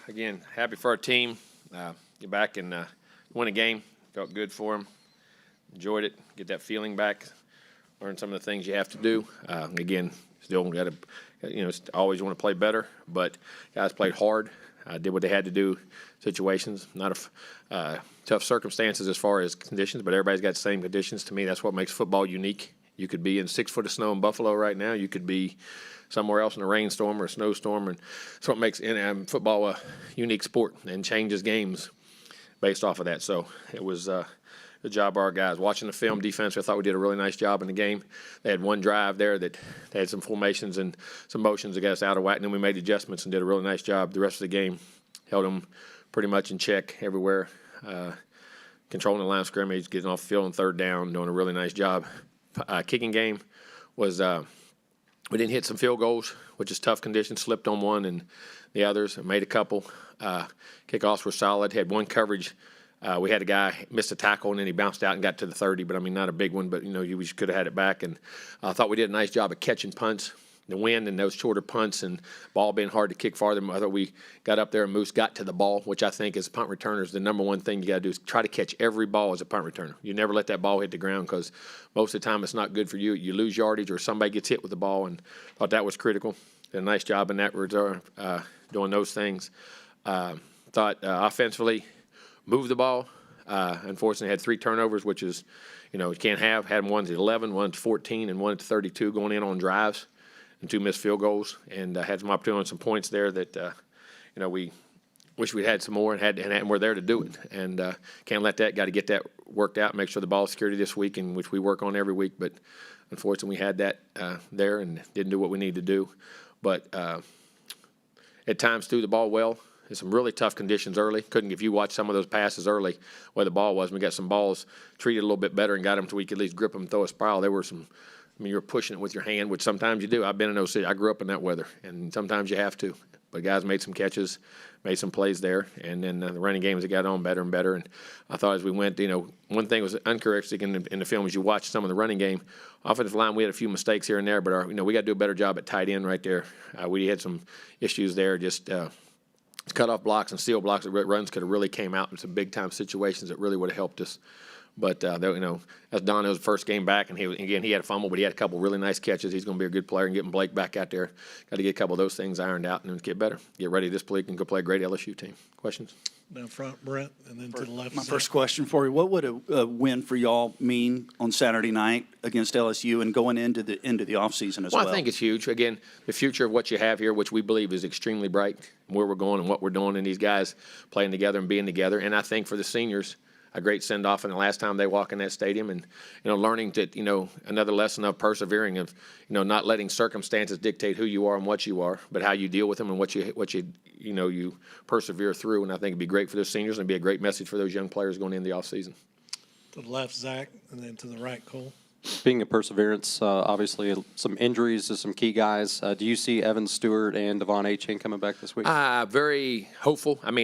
again, happy for our team. Get back and win a game. Felt good for them. Enjoyed it. Get that feeling back. Learn some of the things you have to do. Again, still got to, always want to play better. But guys played hard. Did what they had to do. Situations, not tough circumstances as far as conditions, but everybody's got the same conditions. To me, that's what makes football unique. You could be in 6 foot of snow in Buffalo right now. You could be somewhere else in a rainstorm or a snowstorm, and that's what makes football a unique sport and changes games based off of that. So it was good job by our guys. Watching the film defense, I thought we did a really nice job in the game. They had one drive there that they had some formations and some motions that got us out of whack, and then we made adjustments and did a really nice job the rest of the game. Held them pretty much in check everywhere, controlling the line of scrimmage, getting off the field on third down, doing a really nice job. Kicking game was we didn't hit some field goals, which is tough conditions. Slipped on one and the others. Made a couple. Kickoffs were solid. Had one coverage. We had a guy miss a tackle and then he bounced out and got to the 30. But I mean, not a big one. But we could have had it back. And I thought we did a nice job of catching punts. The wind and those shorter punts and ball being hard to kick farther. I thought we got up there and Moose got to the ball, which I think as punt returners, the number one thing you got to do is try to catch every ball as a punt returner. You never let that ball hit the ground because most of the time it's not good for you. You lose yardage or somebody gets hit with the ball, and thought that was critical. Did a nice job in that regard, doing those things. Thought offensively moved the ball. Unfortunately, had 3 turnovers, which is, you can't have. Had one to 11, one to 14, and one to 32 going in on drives. And 2 missed field goals, and had some opportunity on some points there that we wish we had some more and we're there to do it. And can't let that. Got to get that worked out. Make sure the ball security this week, and which we work on every week. But unfortunately, we had that there and didn't do what we need to do. But at times threw the ball well. In some really tough conditions early. If you watch some of those passes early, where the ball was, we got some balls treated a little bit better and got them to we could at least grip them and throw a spiral. There were some. You're pushing it with your hand, which sometimes you do. I've been in those cities. I grew up in that weather, and sometimes you have to. But guys made some catches, made some plays there, and then the running games that got on better and better. And I thought as we went, one thing was uncharacteristic in the film as you watch some of the running game. Offensive line, we had a few mistakes here and there, but we got to do a better job at tight end right there. We had some issues there, just cut off blocks and seal blocks. Runs could have really came out in some big time situations that really would have helped us. But, that's Dono's first game back, and he had a fumble, but he had a couple really nice catches. He's going to be a good player, and getting Blake back out there. Got to get a couple of those things ironed out and then get better. Get ready this week and go play a great LSU team. Questions? Down front, Brent, and then to the left. My first question for you, what would a win for y'all mean on Saturday night against LSU and going into the offseason as well? Well, I think it's huge. Again, the future of what you have here, which we believe is extremely bright, where we're going and what we're doing, and these guys playing together and being together. And I think for the seniors, a great send-off in the last time they walk in that stadium, and learning that another lesson of persevering, of not letting circumstances dictate who you are and what you are, but how you deal with them and what you persevere through. And I think it'd be great for those seniors and be a great message for those young players going into the offseason. To the left, Zach, and then to the right, Cole. Speaking of perseverance, obviously some injuries to some key guys. Do you see Evan Stewart and Devon Achane coming back this week? Very hopeful. I'm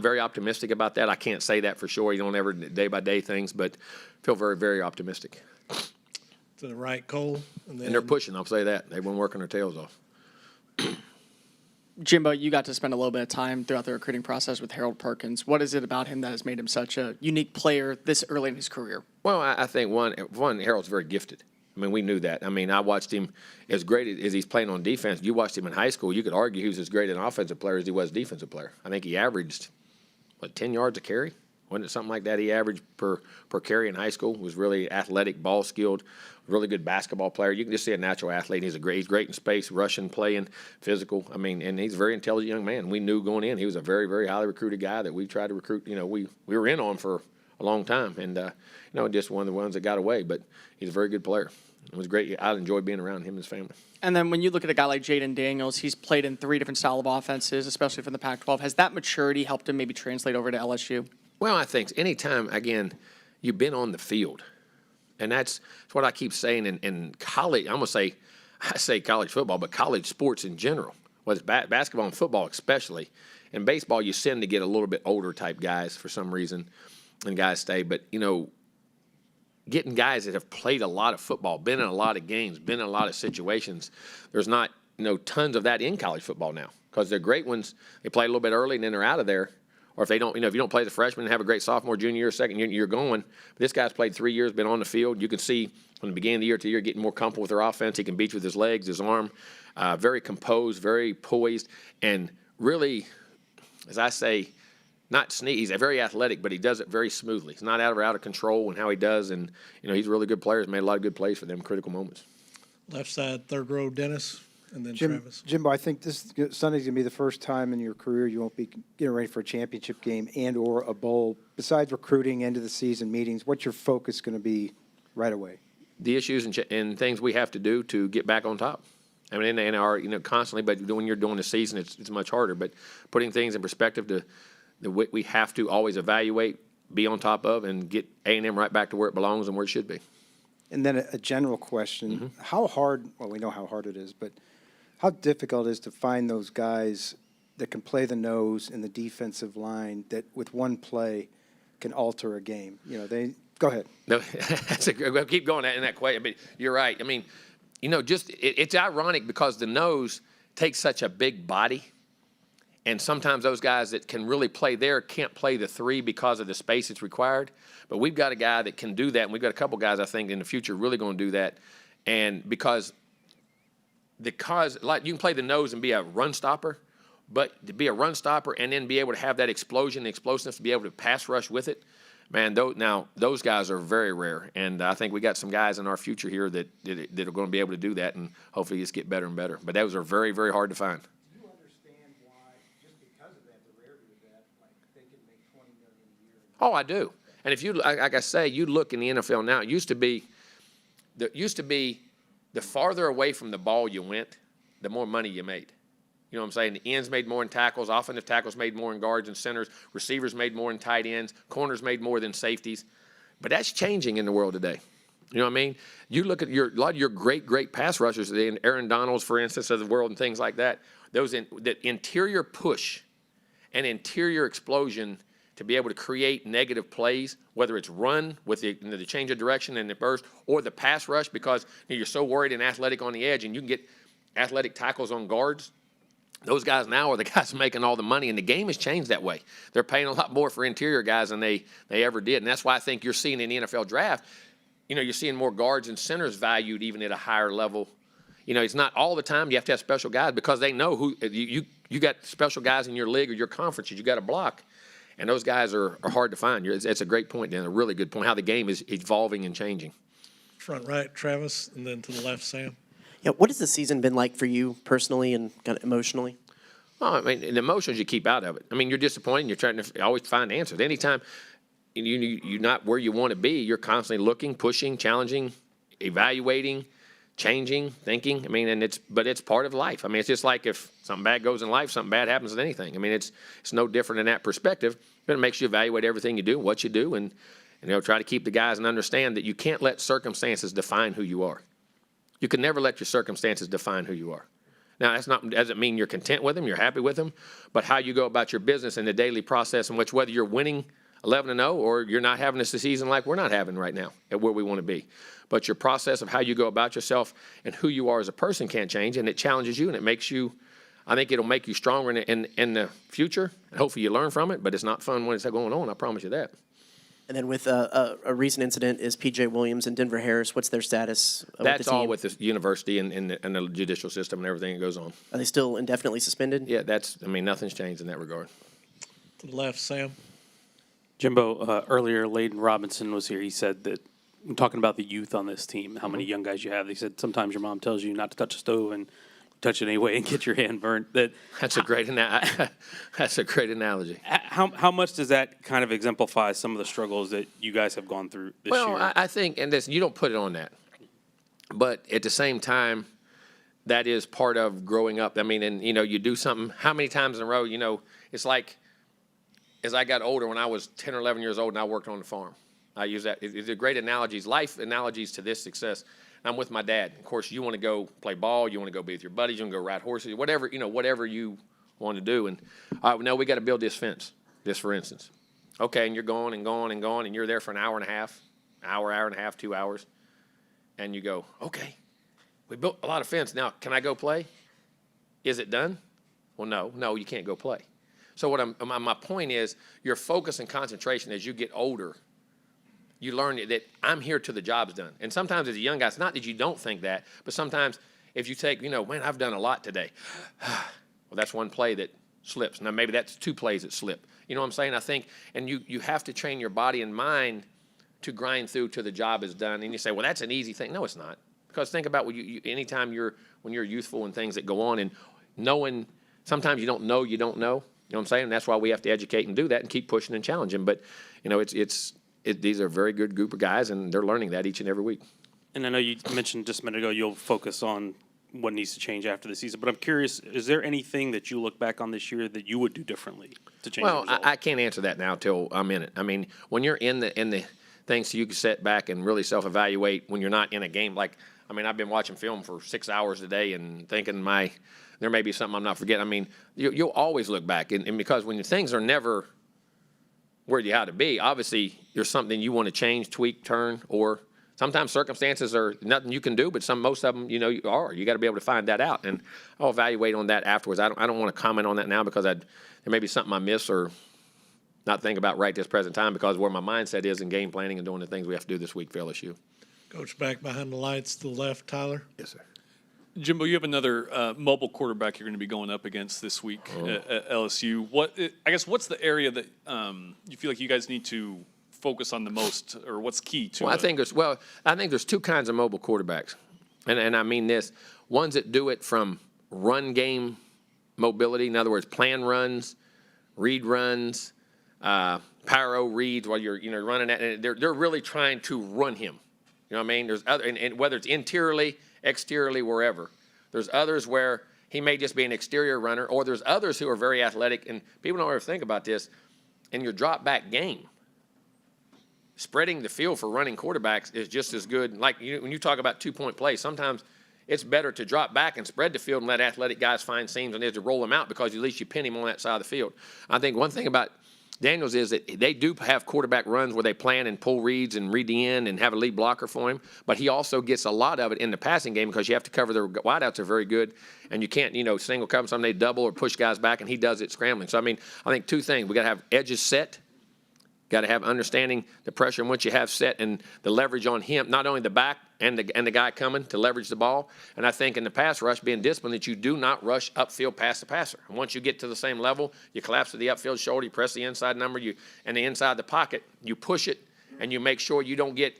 very optimistic about that. I can't say that for sure. You don't ever day-by-day things, but feel very, very optimistic. To the right, Cole. And they're pushing, I'll say that. They've been working their tails off. Jimbo, you got to spend a little bit of time throughout the recruiting process with Harold Perkins. What is it about him that has made him such a unique player this early in his career? Well, I think, one, Harold's very gifted. We knew that. I watched him as great as he's playing on defense. You watched him in high school, you could argue he was as great an offensive player as he was a defensive player. I think he averaged, 10 yards a carry? Wasn't it something like that he averaged per carry in high school? Was really athletic, ball-skilled, really good basketball player. You can just see a natural athlete. He's great in space, rushing, playing, physical. And he's a very intelligent young man. We knew going in he was a very, very highly recruited guy that we tried to recruit. We were in on for a long time. And, just one of the ones that got away. But he's a very good player. It was great. I enjoyed being around him and his family. And then when you look at a guy like Jaden Daniels, he's played in 3 different style of offenses, especially from the Pac-12. Has that maturity helped him maybe translate over to LSU? Well, I think anytime, again, you've been on the field, and that's what I keep saying in college. I say college football, but college sports in general, whether it's basketball and football especially. In baseball, you tend to get a little bit older type guys for some reason, and guys stay. But, getting guys that have played a lot of football, been in a lot of games, been in a lot of situations, there's not, tons of that in college football now. because the great ones, they play a little bit early and then they're out of there. Or if they don't, if you don't play the freshman and have a great sophomore, junior year, second year, you're going. But this guy's played 3 years, been on the field. You can see from the beginning of the year to the year getting more comfortable with their offense. He can beat you with his legs, his arm. Very composed, very poised, and really, as I say, not sneaky. He's very athletic, but he does it very smoothly. He's not out of control in how he does, and he's a really good player. He's made a lot of good plays for them, critical moments. Left side, third row, Dennis, and then Jim, Travis. Jimbo, I think Sunday's going to be the first time in your career you won't be getting ready for a championship game and or a bowl. Besides recruiting, end of the season meetings, what's your focus going to be right away? The issues and things we have to do to get back on top. I mean, and are constantly, but when you're doing the season, it's much harder. But putting things in perspective to we have to always evaluate, be on top of, and get A&M right back to where it belongs and where it should be. And then a general question: How hard? Well, we know how hard it is, but how difficult it is to find those guys that can play the nose in the defensive line that, with one play, can alter a game? Go ahead. No, we'll keep going in that question. But you're right. I mean, it's ironic because the nose takes such a big body, and sometimes those guys that can really play there can't play the three because of the space that's required. But we've got a guy that can do that, and we've got a couple guys I think in the future really going to do that. And because like you can play the nose and be a run stopper, but to be a run stopper and then be able to have that explosion, the explosiveness to be able to pass rush with it. Man, those guys are very rare, and I think we got some guys in our future here that are going to be able to do that, and hopefully just get better and better. But those are very, very hard to find. Do you understand why, just because of that, the rarity of that, like they can make $20 million a year? Oh, I do. And if you, like I say, you look in the NFL now. It used to be the farther away from the ball you went, the more money you made. You know what I'm saying? The ends made more in tackles. Offensive tackles made more in guards and centers. Receivers made more in tight ends. Corners made more than safeties. But that's changing in the world today. You know what I mean? You look at a lot of your great pass rushers, the Aaron Donalds, for instance, of the world and things like that. That interior push and interior explosion to be able to create negative plays, whether it's run with the change of direction and the burst, or the pass rush because you're so worried and athletic on the edge, and you can get athletic tackles on guards. Those guys now are the guys making all the money, and the game has changed that way. They're paying a lot more for interior guys than they ever did, and that's why I think you're seeing in the NFL draft, you're seeing more guards and centers valued even at a higher level. It's not all the time you have to have special guys because they know who you got special guys in your league or your conferences. You got to block, and those guys are hard to find. It's a great point, Dan. A really good point. How the game is evolving and changing. Front right, Travis, and then to the left, Sam. Yeah, what has the season been like for you personally and kind of emotionally? Well, I mean, the emotions you keep out of it. I mean, you're disappointed. And you're trying to always find answers. Anytime you're not where you want to be, you're constantly looking, pushing, challenging, evaluating, changing, thinking. I mean, but it's part of life. I mean, it's just like if something bad goes in life, something bad happens in anything. I mean, it's no different in that perspective. But it makes you evaluate everything you do, what you do, and try to keep the guys and understand that you can't let circumstances define who you are. You can never let your circumstances define who you are. Now, doesn't mean you're content with them, you're happy with them, but how you go about your business and the daily process in which whether you're winning 11-0 or you're not having a season like we're not having right now at where we want to be. But your process of how you go about yourself and who you are as a person can't change, and it challenges you and it makes you, I think it'll make you stronger in the future, and hopefully you learn from it, but it's not fun when it's going on, I promise you that. And then with a recent incident is P.J. Williams and Denver Harris. What's their status with the team? That's all with the university and the judicial system and everything that goes on. Are they still indefinitely suspended? Yeah, nothing's changed in that regard. To the left, Sam. Jimbo, earlier, Layden Robinson was here. He said that, talking about the youth on this team, how many young guys you have, he said sometimes your mom tells you not to touch a stove and touch it anyway and get your hand burnt. That's a great analogy. How much does that kind of exemplify some of the struggles that you guys have gone through this year? Well, I think, and you don't put it on that, but at the same time, that is part of growing up. I mean, and you do something. How many times in a row? It's like as I got older, when I was 10 or 11 years old, and I worked on the farm. I use that. It's a great analogies, life analogies to this success. I'm with my dad. Of course, you want to go play ball, you want to go be with your buddies, you want to go ride horses, whatever you want to do. And no, we got to build this fence. This, for instance. Okay, and you're going and going and going, and you're there for an hour and a half, 2 hours, and you go, okay, we built a lot of fence. Now, can I go play? Is it done? Well, no, you can't go play. So my point is, your focus and concentration as you get older, you learn that I'm here till the job's done. And sometimes as a young guy, it's not that you don't think that, but sometimes if you take, man, I've done a lot today. Well, that's one play that slips. Now, maybe that's 2 plays that slip. You know what I'm saying? I think, and you have to train your body and mind to grind through till the job is done. And you say, well, that's an easy thing. No, it's not. Because think about anytime when you're youthful and things that go on and knowing, sometimes you don't know. You know what I'm saying? And that's why we have to educate and do that and keep pushing and challenging. But, these are a very good group of guys, and they're learning that each and every week. And I know you mentioned just a minute ago you'll focus on what needs to change after the season. But I'm curious, is there anything that you look back on this year that you would do differently to change the Well, result? I can't answer that now till I'm in it. I mean, when you're in the things, so you can sit back and really self-evaluate when you're not in a game. I've been watching film for 6 hours a day and thinking there may be something I'm not forgetting. I mean, you'll always look back. And because when things are never where you ought to be, obviously there's something you want to change, tweak, turn, or sometimes circumstances are nothing you can do, but most of them, you are. You got to be able to find that out. And I'll evaluate on that afterwards. I don't want to comment on that now because there may be something I miss or not think about right this present time because where my mindset is in game planning and doing the things we have to do this week for LSU. Coach, back behind the lights to the left, Tyler. Yes, sir. Jimbo, you have another mobile quarterback you're going to be going up against this week at LSU. What's the area that you feel like you guys need to focus on the most, or what's key to? Well, I think there's 2 kinds of mobile quarterbacks, and I mean this: ones that do it from run game mobility, in other words, plan runs, read runs, pyro reads while you're running that. And they're really trying to run him. You know what I mean? There's other, and whether it's interiorly, exteriorly, wherever. There's others where he may just be an exterior runner, or there's others who are very athletic. And people don't ever think about this. In your drop back game, spreading the field for running quarterbacks is just as good. Like when you talk about 2-point plays, sometimes it's better to drop back and spread the field and let athletic guys find seams and to roll them out because at least you pin him on that side of the field. I think one thing about Daniels is that they do have quarterback runs where they plan and pull reads and read the end and have a lead blocker for him, but he also gets a lot of it in the passing game because you have to cover their wideouts are very good, and you can't, single cover, some they double or push guys back, and he does it scrambling. So, I think 2 things. We got to have edges set, got to have understanding the pressure and once you have set and the leverage on him, not only the back and the guy coming to leverage the ball. And I think in the pass rush, being disciplined that you do not rush upfield past the passer. And once you get to the same level, you collapse to the upfield shoulder, you press the inside number, and the inside the pocket, you push it, and you make sure you don't get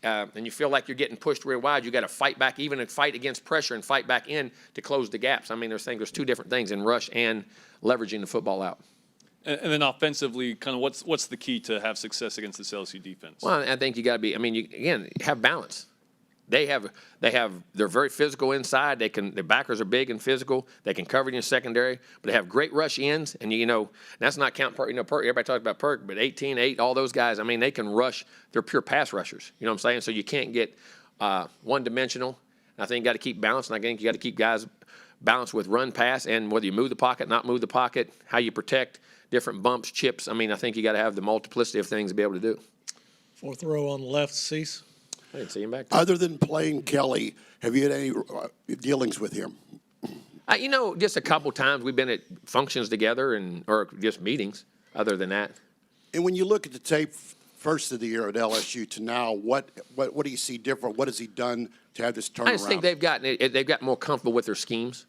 and you feel like you're getting pushed real wide. You got to fight back, even and fight against pressure and fight back in to close the gaps. There's 2 different things in rush and leveraging the football out. And then offensively, kind of what's the key to have success against this LSU defense? Well, I think you got to be. You have balance. They're very physical inside. The backers are big and physical. They can cover you in secondary, but they have great rush ends. And that's not count Perk. Perk. Everybody talks about Perk, but 18-8, all those guys. They can rush. They're pure pass rushers. You know what I'm saying? So you can't get one-dimensional. I think you got to keep balance, and I think you got to keep guys balanced with run, pass, and whether you move the pocket, not move the pocket, how you protect different bumps, chips. I think you got to have the multiplicity of things to be able to do. 4th row on the left, Cease. I didn't see him back there. Other than playing Kelly, have you had any dealings with him? Just a couple times we've been at functions together or just meetings. Other than that, And when you look at the tape first of the year at LSU to now, what do you see different? What has he done to have this turnaround? I just think they've gotten more comfortable with their schemes.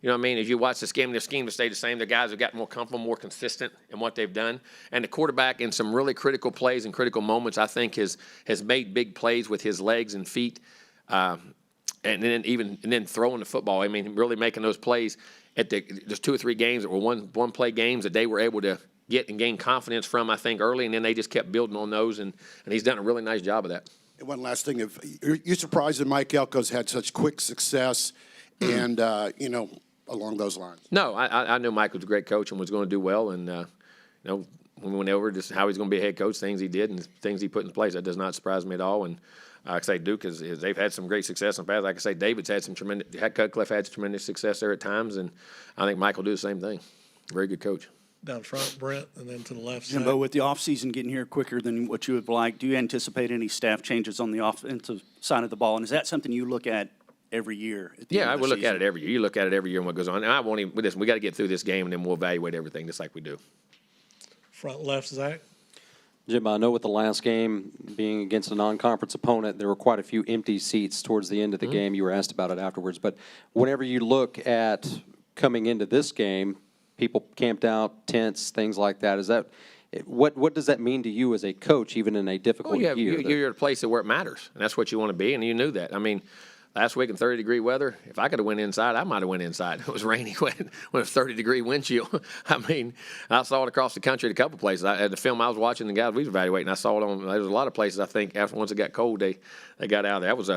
You know what I mean? If you watch this game, their scheme to stay the same. The guys have gotten more comfortable, more consistent in what they've done. And the quarterback in some really critical plays and critical moments, I think, has made big plays with his legs and feet, and then throwing the football. Really making those plays. There's 2 or 3 games that were one play games that they were able to get and gain confidence from, I think, early, and then they just kept building on those, and he's done a really nice job of that. And one last thing, you're surprised that Mike Elko's had such quick success and, along those lines? No, I knew Mike was a great coach and was going to do well, and when we went over just how he's going to be a head coach, things he did and things he put in place, that does not surprise me at all. And like I say, Duke they've had some great success in the past. Like I say, David's had some tremendous. Cutcliffe had some tremendous success there at times, and I think Mike will do the same thing. Very good coach. Down front, Brent, and then to the left Jimbo, side. with the offseason getting here quicker than what you would like, do you anticipate any staff changes on the offensive side of the ball? And is that something you look at every year. At the Yeah, end I of the would look at season. it every year. You look at it every year and what goes on. And I won't even, listen, we got to get through this game and then we'll evaluate everything just like we do. Front left, Zach. Jim, I know with the last game being against a non-conference opponent, there were quite a few empty seats towards the end of the game. You were asked about it afterwards. But whenever you look at coming into this game, people camped out, tents, things like that. Is that what does that mean to you as a coach, even in a difficult Well, year? you're at a place where it matters, and that's what you want to be, and you knew that. I mean, last week in 30-degree weather, if I could have went inside, I might have went inside. It was rainy when a 30-degree wind chill. I mean, I saw it across the country at a couple places. At the film I was watching, the guys we was evaluating, I saw it on. There was a lot of places. I think after once it got cold, they got out of there. That was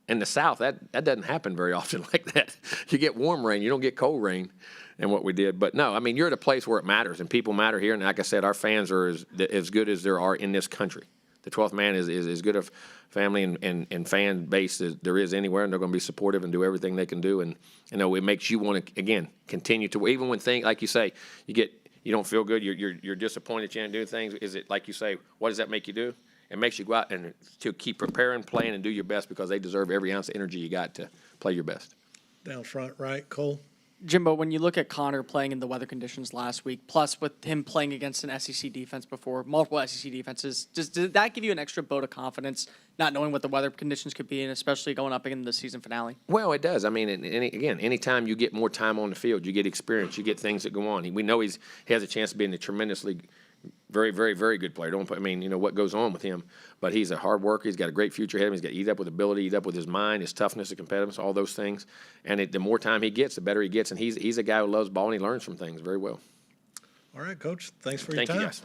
in the South. That doesn't happen very often like that. You get warm rain, you don't get cold rain. And what we did. But no, I mean, you're at a place where it matters, and people matter here. And like I said, our fans are as good as there are in this country. The 12th man is as good a family and fan base as there is anywhere, and they're going to be supportive and do everything they can do. And, you know, it makes you want to, again, continue to, even when things, like you say, you don't feel good, you're disappointed you didn't do things. Is it, like you say, what does that make you do? It makes you go out and to keep preparing, playing, and do your best because they deserve every ounce of energy you got to play your best. Down front right, Cole. Jimbo, when you look at Connor playing in the weather conditions last week, plus with him playing against an SEC defense before, multiple SEC defenses, did that give you an extra vote of confidence, not knowing what the weather conditions could be, and especially going up in the season finale? Well, it does. I mean, anytime you get more time on the field, you get experience, you get things that go on. We know he has a chance of being a tremendously very, very, very good player. What goes on with him. But he's a hard worker. He's got a great future ahead of him. He's got to eat up with ability, eat up with his mind, his toughness, his competitiveness, all those things. And the more time he gets, the better he gets. And he's a guy who loves ball, and he learns from things very well. All right, Coach. Thanks for your Thank time. you, guys.